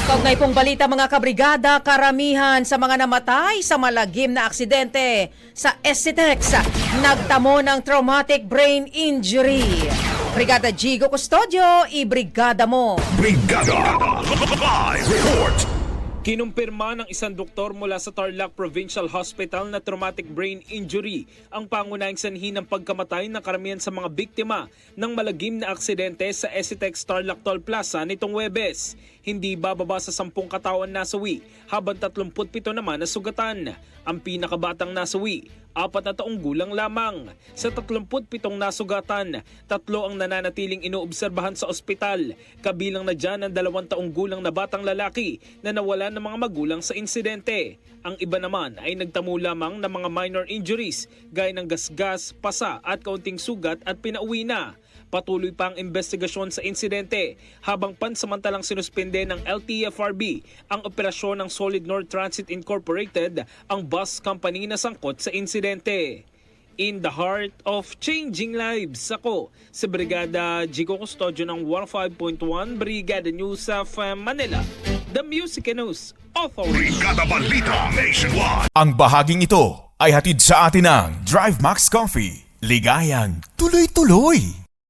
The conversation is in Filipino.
Kaugnay pong balita mga kabrigada, karamihan sa mga namatay sa malagim na aksidente sa SCTEX nagtamo ng traumatic brain injury. Brigada Jigo Custodio, ibrigada mo. Brigada Live Report. Kinumpirma ng isang doktor mula sa Tarlac Provincial Hospital na traumatic brain injury ang pangunahing sanhi ng pagkamatay ng karamihan sa mga biktima ng malagim na aksidente sa SCTEX Tarlac Toll Plaza nitong Huwebes. Hindi bababa sa 10 katawan nasawi, habang 37 naman nasugatan. Ang pinakabatang nasawi, 4 na taong gulang lamang. Sa 37 nasugatan, 3 ang nananatiling inoobserbahan sa ospital. Kabilang na dyan ang 2 taong gulang na batang lalaki na nawala ng mga magulang sa insidente. Ang iba naman ay nagtamo lamang ng mga minor injuries gaya ng gasgas, pasa at kaunting sugat at pinauwi na. Patuloy pa ang investigasyon sa insidente habang pansamantalang sinuspende ng LTFRB ang operasyon ng Solid North Transit Incorporated, ang bus company na sangkot sa insidente. In the heart of changing lives, ako si Brigada Jigo Custodio ng 105.1 Brigada News of Manila, the Music and News Authority. Brigada Balita Nationwide. Ang bahaging ito ay hatid sa atin ng Drive Max Coffee. Ligayang tuloy-tuloy.